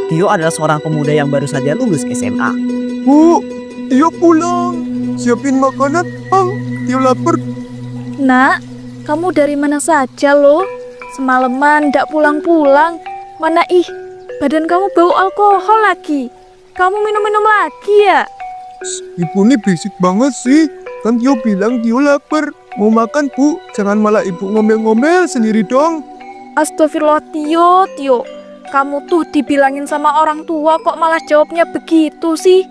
Tio adalah seorang pemuda yang baru saja lulus SMA. Bu, Tio pulang. Siapin makanan. Tio lapar. Nak, kamu dari mana saja loh? Semalaman ndak pulang-pulang. Mana badan kamu bau alkohol lagi. Kamu minum-minum lagi ya? Ibu ini berisik banget sih. Kan Tio bilang Tio lapar. Mau makan, Bu. Jangan malah ibu ngomel-ngomel sendiri dong. Astagfirullah, Tio. Kamu tuh dibilangin sama orang tua kok malah jawabnya begitu sih?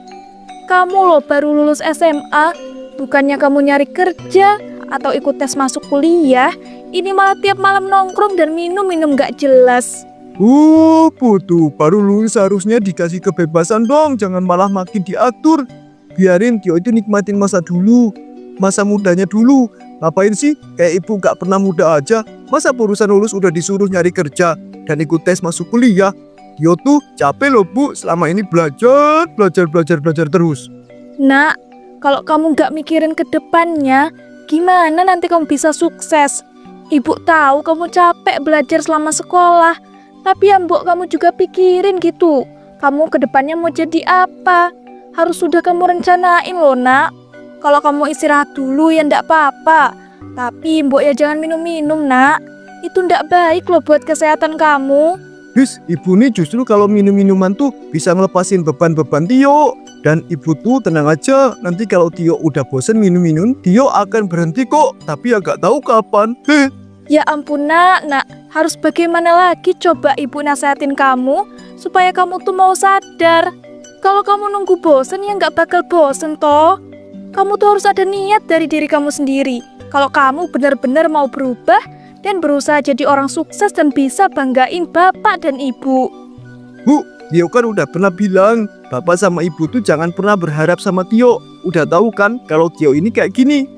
Kamu loh baru lulus SMA. Bukannya kamu nyari kerja atau ikut tes masuk kuliah, ini malah tiap malam nongkrong dan minum-minum gak jelas. Bu tuh baru lulus harusnya dikasih kebebasan dong. Jangan malah makin diatur. Biarin Tio itu nikmatin masa dulu. Masa mudanya dulu. Ngapain sih? Kayak ibu gak pernah muda aja. Masa barusan lulus udah disuruh nyari kerja dan ikut tes masuk kuliah? Tio tuh capek loh Bu. Selama ini belajar terus. Nak, kalau kamu gak mikirin ke depannya, gimana nanti kamu bisa sukses? Ibu tahu kamu capek belajar selama sekolah, tapi ya mbok kamu juga pikirin gitu. Kamu ke depannya mau jadi apa? Harus sudah kamu rencanain loh, Nak. Kalau kamu istirahat dulu ya ndak apa-apa. Tapi mbok ya jangan minum-minum, Nak. Itu ndak baik loh buat kesehatan kamu. Ibu nih justru kalau minum-minuman tuh bisa ngelepasin beban-beban Tio. Dan ibu tuh tenang aja, nanti kalau Tio udah bosen minum-minum, Tio akan berhenti kok. Tapi ya gak tahu kapan. Ya ampun nak, harus bagaimana lagi coba ibu nasehatin kamu supaya kamu tuh mau sadar. Kalau kamu nunggu bosen ya gak bakal bosen toh. Kamu tuh harus ada niat dari diri kamu sendiri. Kalau kamu benar-benar mau berubah dan berusaha jadi orang sukses dan bisa banggain bapak dan ibu. Bu, Tio kan udah pernah bilang, bapak sama ibu tuh jangan pernah berharap sama Tio. Udah tahu kan kalau Tio ini kayak gini.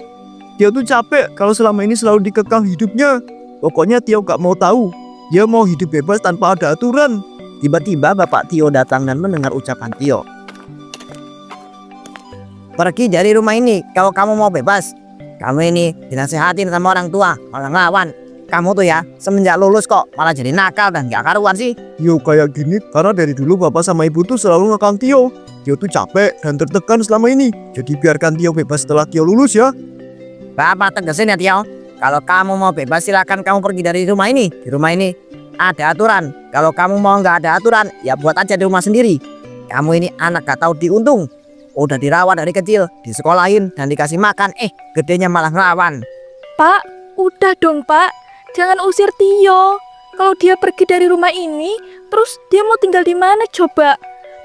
Tio tuh capek kalau selama ini selalu dikekang hidupnya. Pokoknya Tio gak mau tahu. Dia mau hidup bebas tanpa ada aturan. Tiba-tiba bapak Tio datang dan mendengar ucapan Tio. Pergi dari rumah ini kalau kamu mau bebas. Kamu ini dinasehatin sama orang tua, malah ngelawan. Kamu tuh ya semenjak lulus kok malah jadi nakal dan gak karuan sih. Tio kayak gini karena dari dulu bapak sama ibu tuh selalu ngekang Tio. Tio tuh capek dan tertekan selama ini. Jadi biarkan Tio bebas setelah Tio lulus ya. Bapak tegasin ya Tio. Kalau kamu mau bebas silakan kamu pergi dari rumah ini. Di rumah ini ada aturan. Kalau kamu mau nggak ada aturan ya buat aja di rumah sendiri. Kamu ini anak gak tahu diuntung. Udah dirawat dari kecil, disekolahin dan dikasih makan. Gedenya malah ngelawan. Pak, udah dong Pak. Jangan usir Tio. Kalau dia pergi dari rumah ini, terus dia mau tinggal di mana coba?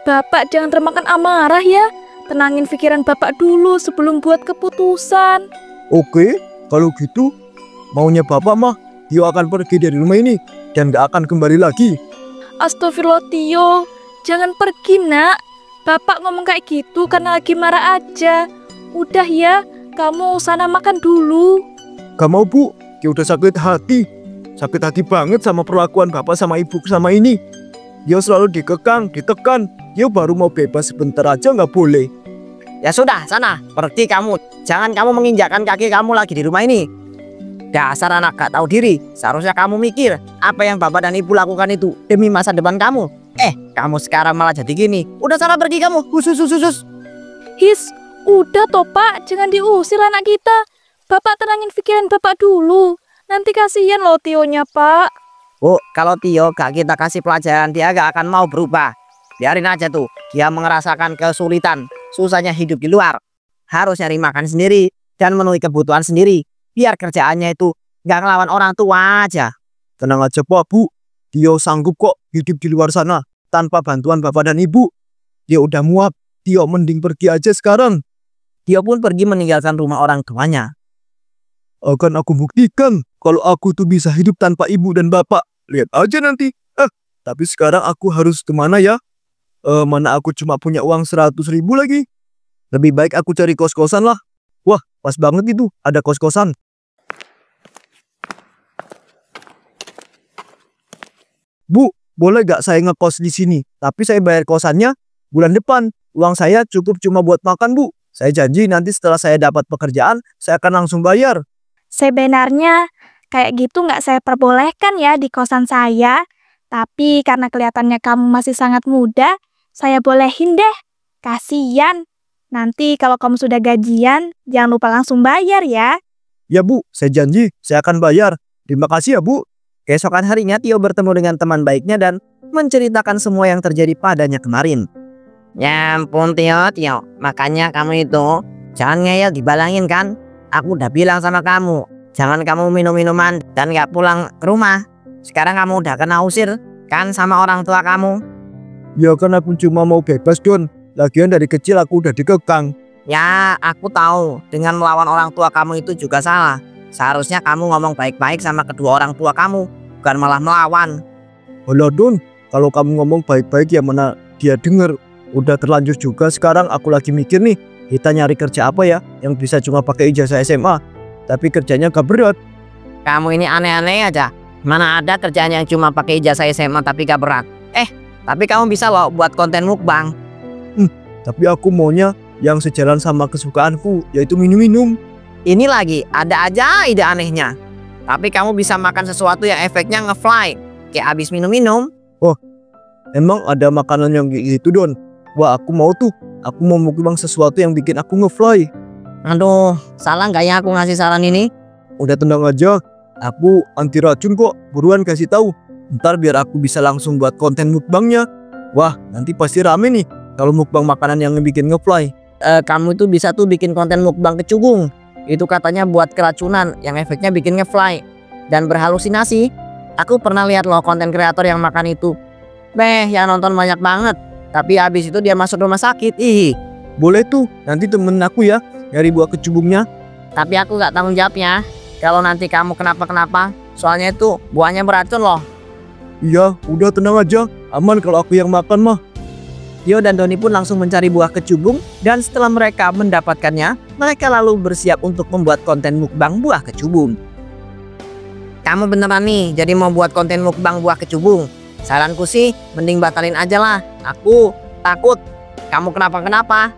Bapak jangan termakan amarah ya. Tenangin pikiran Bapak dulu sebelum buat keputusan. Oke, kalau gitu maunya bapak mah Tio akan pergi dari rumah ini dan gak akan kembali lagi. Astagfirullah Tio, jangan pergi nak. Bapak ngomong kayak gitu karena lagi marah aja. Udah ya, kamu sana makan dulu. Gak mau Bu, Tio udah sakit hati. Sakit hati banget sama perlakuan bapak sama ibu sama ini. Tio selalu dikekang, ditekan. Tio baru mau bebas sebentar aja gak boleh. Ya sudah, sana pergi kamu. Jangan kamu menginjakkan kaki kamu lagi di rumah ini. Dasar anak gak tahu diri. Seharusnya kamu mikir apa yang bapak dan ibu lakukan itu demi masa depan kamu. Kamu sekarang malah jadi gini. Udah sana pergi kamu. Khusus. Udah toh Pak, jangan diusir anak kita. Bapak tenangin pikiran Bapak dulu. Nanti kasihan loh Tionya Pak. Bu, kalau Tio gak kita kasih pelajaran dia gak akan mau berubah. Biarin aja tuh. Dia merasakan kesulitan, susahnya hidup di luar. Harus nyari makan sendiri dan memenuhi kebutuhan sendiri. Biar kerjaannya itu gak ngelawan orang tua aja. Tenang aja Pak, Bu. Tio sanggup kok hidup di luar sana tanpa bantuan bapak dan ibu. Tio udah muak. Tio mending pergi aja sekarang. Tio pun pergi meninggalkan rumah orang tuanya. Akan aku buktikan kalau aku tuh bisa hidup tanpa ibu dan bapak. Lihat aja nanti. Tapi sekarang aku harus kemana ya? Mana aku cuma punya uang 100.000 lagi. Lebih baik aku cari kos-kosan lah. Wah, pas banget itu ada kos-kosan. Bu, boleh gak saya ngekos di sini? Tapi saya bayar kosannya bulan depan. Uang saya cukup cuma buat makan, Bu. Saya janji nanti setelah saya dapat pekerjaan, saya akan langsung bayar. Sebenarnya kayak gitu nggak saya perbolehkan ya di kosan saya. Tapi karena kelihatannya kamu masih sangat muda, saya bolehin deh. Kasian. Nanti kalau kamu sudah gajian, jangan lupa langsung bayar ya. Ya Bu, saya janji saya akan bayar. Terima kasih ya Bu. Keesokan harinya Tio bertemu dengan teman baiknya dan menceritakan semua yang terjadi padanya kemarin. Ya ampun Tio, makanya kamu itu jangan ngeyel dibalangin kan. Aku udah bilang sama kamu, jangan kamu minum minuman dan gak pulang ke rumah. Sekarang kamu udah kena usir kan sama orang tua kamu. Ya kan aku cuma mau bebas Don. Lagian dari kecil aku udah dikekang. Ya aku tahu, dengan melawan orang tua kamu itu juga salah. Seharusnya kamu ngomong baik-baik sama kedua orang tua kamu, bukan malah melawan. Alah Don, kalau kamu ngomong baik-baik ya mana dia denger. Udah terlanjur juga sekarang aku lagi mikir nih, kita nyari kerja apa ya yang bisa cuma pakai ijazah SMA, tapi kerjanya gak berat. Kamu ini aneh-aneh aja. Mana ada kerjaan yang cuma pakai ijazah SMA tapi gak berat. Tapi kamu bisa loh buat konten mukbang. Tapi aku maunya yang sejalan sama kesukaanku, yaitu minum-minum. Ini lagi, ada aja ide anehnya. Tapi kamu bisa makan sesuatu yang efeknya nge-fly. Kayak abis minum-minum. Emang ada makanan yang gitu Don? Wah aku mau tuh. Aku mau mukbang sesuatu yang bikin aku nge-fly. Aduh, salah nggak ya aku ngasih saran ini? Udah tenang aja. Aku anti racun kok. Buruan kasih tahu. Ntar biar aku bisa langsung buat konten mukbangnya. Wah nanti pasti rame nih kalau mukbang makanan yang bikin nge-fly. Kamu itu bisa tuh bikin konten mukbang kecubung. Itu katanya buat keracunan yang efeknya bikin nge-fly dan berhalusinasi. Aku pernah lihat loh konten kreator yang makan itu. Yang nonton banyak banget. Tapi habis itu dia masuk rumah sakit. Boleh tuh, nanti temen aku ya nyari buah kecubungnya. Tapi aku gak tanggung jawabnya kalau nanti kamu kenapa-kenapa. Soalnya itu buahnya beracun loh. Iya, udah tenang aja. Aman kalau aku yang makan mah. Tio dan Doni pun langsung mencari buah kecubung. Dan setelah mereka mendapatkannya, mereka lalu bersiap untuk membuat konten mukbang buah kecubung. Kamu beneran nih jadi mau buat konten mukbang buah kecubung? Saranku sih mending batalin aja lah. Aku takut kamu kenapa-kenapa.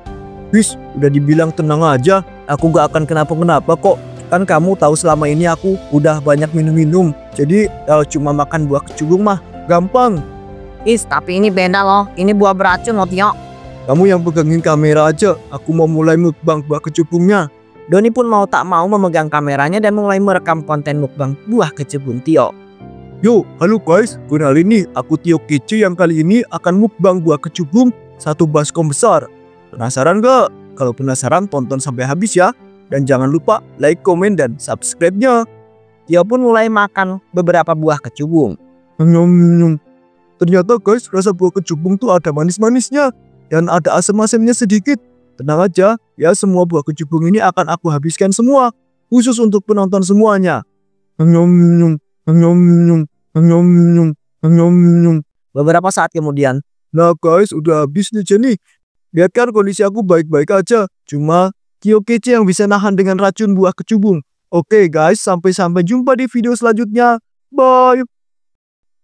Wis, udah dibilang tenang aja. Aku gak akan kenapa-kenapa kok. Kan kamu tahu selama ini aku udah banyak minum-minum. Jadi kalau cuma makan buah kecubung mah gampang. Tapi ini beda loh. Ini buah beracun loh Tio. Kamu yang pegangin kamera aja. Aku mau mulai mukbang buah kecubungnya. Doni pun mau tak mau memegang kameranya dan mulai merekam konten mukbang buah kecubung Tio. Yo, halo guys, kenalin nih, aku Tio Kece yang kali ini akan mukbang buah kecubung satu baskom besar. Penasaran gak? Kalau penasaran tonton sampai habis ya. Dan jangan lupa like, komen, dan subscribe-nya. Tio pun mulai makan beberapa buah kecubung. Ternyata guys, rasa buah kecubung tuh ada manis-manisnya. Dan ada asam-asamnya sedikit. Tenang aja, ya semua buah kecubung ini akan aku habiskan semua. Khusus untuk penonton semuanya. Beberapa saat kemudian, nah guys, udah habis nih Jenny. Lihat kan kondisi aku baik-baik aja. Cuma Tio Kece yang bisa nahan dengan racun buah kecubung. Oke guys, sampai jumpa di video selanjutnya. Bye.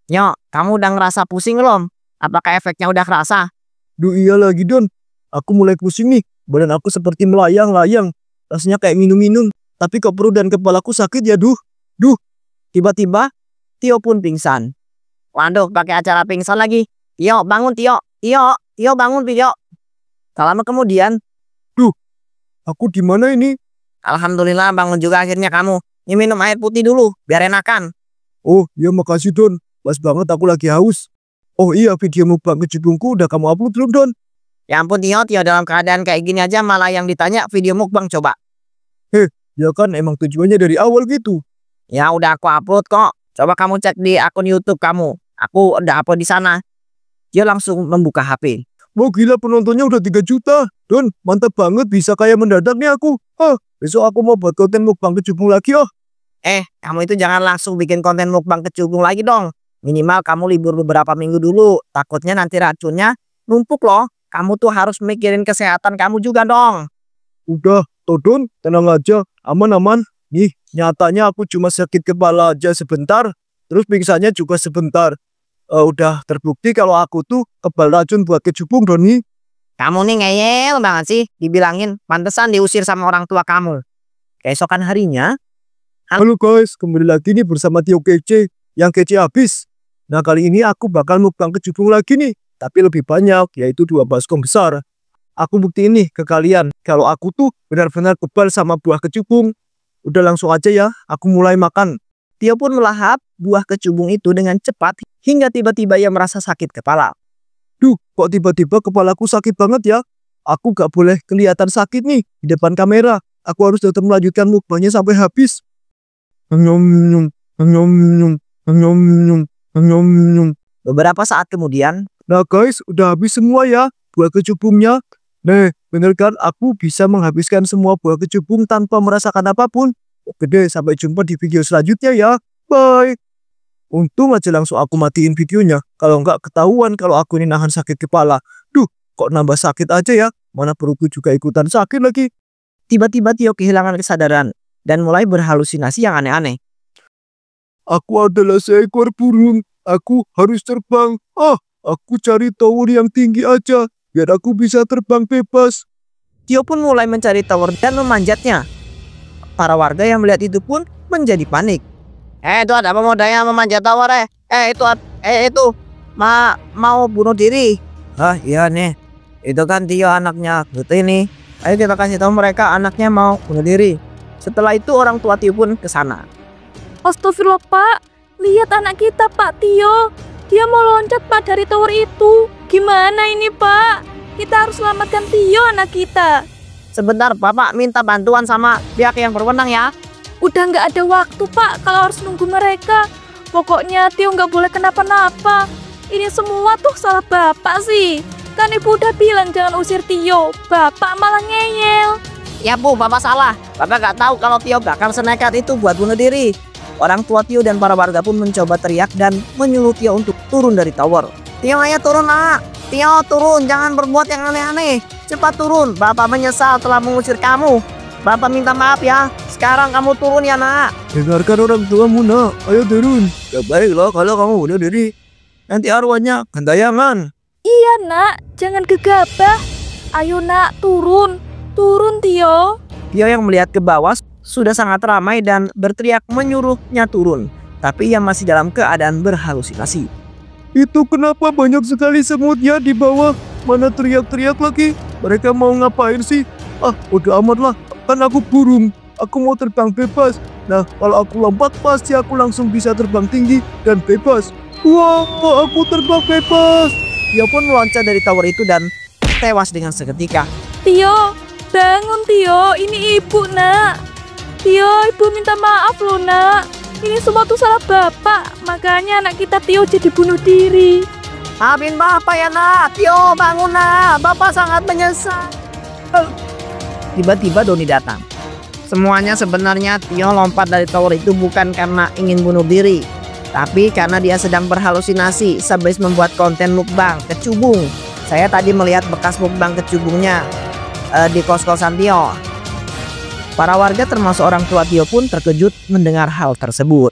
Yo, kamu udah ngerasa pusing belum? Apakah efeknya udah kerasa? Duh iya lagi Don. Aku mulai pusing nih. Badan aku seperti melayang-layang. Rasanya kayak minum-minum. Tapi kok perut dan kepalaku sakit ya duh. Tiba-tiba, Tio pun pingsan. Waduh, pakai acara pingsan lagi. Tio, bangun Tio. Tio bangun Tio. Tak lama kemudian, Aku di mana ini? alhamdulillah bangun juga akhirnya kamu. Ini minum air putih dulu, biar enakan. Oh iya makasih Don. Pas banget aku lagi haus. Oh iya, video mukbang kecubungku udah kamu upload belum Don? Ya ampun Tio dalam keadaan kayak gini aja malah yang ditanya video mukbang coba. Ya kan emang tujuannya dari awal gitu. Ya udah aku upload kok. Coba kamu cek di akun YouTube kamu. Aku udah upload di sana. Dia langsung membuka HP. Wah gila, penontonnya udah 3 juta. Don, mantap banget, bisa kayak mendadak nih aku. Besok aku mau buat konten mukbang kecubung lagi oh. Kamu itu jangan langsung bikin konten mukbang kecubung lagi dong. Minimal kamu libur beberapa minggu dulu. Takutnya nanti racunnya numpuk loh. Kamu tuh harus mikirin kesehatan kamu juga dong. Udah, Don, tenang aja, aman-aman. Nih, nyatanya aku cuma sakit kepala aja sebentar, terus pingsannya juga sebentar. Udah terbukti kalau aku tuh kebal racun buat kecubung, Doni. Kamu nih ngeyel banget sih. Dibilangin pantesan diusir sama orang tua kamu. Keesokan harinya, Halo guys, kembali lagi nih bersama Tio Kece yang kece habis. Nah kali ini aku bakal mukbang kecubung lagi nih. Tapi lebih banyak, yaitu 2 baskom besar. Aku buktiin nih ke kalian kalau aku tuh benar-benar kebal sama buah kecubung. Udah langsung aja ya, aku mulai makan. Tio pun melahap buah kecubung itu dengan cepat hingga tiba-tiba ia merasa sakit kepala. Duh, kok tiba-tiba kepalaku sakit banget ya? Aku gak boleh kelihatan sakit nih di depan kamera. Aku harus tetap melanjutkan mukbangnya sampai habis. Beberapa saat kemudian, Nah guys, udah habis semua ya buah kecubungnya. Nih, bener kan aku bisa menghabiskan semua buah kecubung tanpa merasakan apapun. Oke deh, sampai jumpa di video selanjutnya ya. Bye. Untung aja langsung aku matiin videonya. Kalau nggak ketahuan kalau aku ini nahan sakit kepala. Duh, kok nambah sakit aja ya? Mana perutku juga ikutan sakit lagi. tiba-tiba Tio kehilangan kesadaran dan mulai berhalusinasi yang aneh-aneh. Aku adalah seekor burung. Aku harus terbang. Aku cari tower yang tinggi aja. Biar aku bisa terbang bebas. Tio pun mulai mencari tower dan memanjatnya. Para warga yang melihat itu pun menjadi panik. Itu ada pemudanya memanjat tower itu mau bunuh diri. Iya nih. Itu kan Tio anaknya Gete nih. Ayo kita kasih tahu mereka anaknya mau bunuh diri. Setelah itu orang tua Tio pun ke sana. Astagfirullah Pak, lihat anak kita Pak Tio. Dia mau loncat Pak dari tower itu. Gimana ini Pak? Kita harus selamatkan Tio anak kita. Sebentar Bapak minta bantuan sama pihak yang berwenang ya. Udah nggak ada waktu Pak kalau harus nunggu mereka. Pokoknya Tio nggak boleh kenapa-napa. Ini semua tuh salah Bapak sih. Kan Ibu udah bilang jangan usir Tio. Bapak malah ngeyel. Ya Bu, Bapak salah. Bapak gak tahu kalau Tio bakal senekat itu buat bunuh diri. Orang tua Tio dan para warga pun mencoba teriak dan menyuruh Tio untuk turun dari tower. Tio, ayo turun nak. Tio turun, jangan berbuat yang aneh-aneh. Cepat turun, Bapak menyesal telah mengusir kamu. Bapak minta maaf ya. Sekarang kamu turun ya nak. Dengarkan orang tuamu nak. Ayo turun. Ya baiklah kalau kamu bunuh diri. Nanti arwahnya gentayangan. Iya nak, jangan gegabah. Ayo nak, turun. Turun Tio. Tio yang melihat ke bawah sudah sangat ramai dan berteriak menyuruhnya turun. Tapi ia masih dalam keadaan berhalusinasi. Itu kenapa banyak sekali semut ya di bawah? Mana teriak-teriak lagi? Mereka mau ngapain sih? Udah amat lah. Kan aku burung. Aku mau terbang bebas. Nah, kalau aku lompat pasti aku langsung bisa terbang tinggi dan bebas. Wow, aku terbang bebas. Tio pun meloncat dari tower itu dan tewas dengan seketika. Tio, bangun Tio. Ini Ibu nak. Tio, Ibu minta maaf loh nak. Ini semua tuh salah Bapak. Makanya anak kita Tio jadi bunuh diri. Maafin Bapak ya nak. Tio bangun nak. Bapak sangat menyesal. Tiba-tiba Doni datang. Semuanya sebenarnya Tio lompat dari tower itu bukan karena ingin bunuh diri, tapi karena dia sedang berhalusinasi sehabis membuat konten mukbang kecubung. Saya tadi melihat bekas mukbang kecubungnya di kos-kosan Tio. Para warga termasuk orang tua Tio pun terkejut mendengar hal tersebut.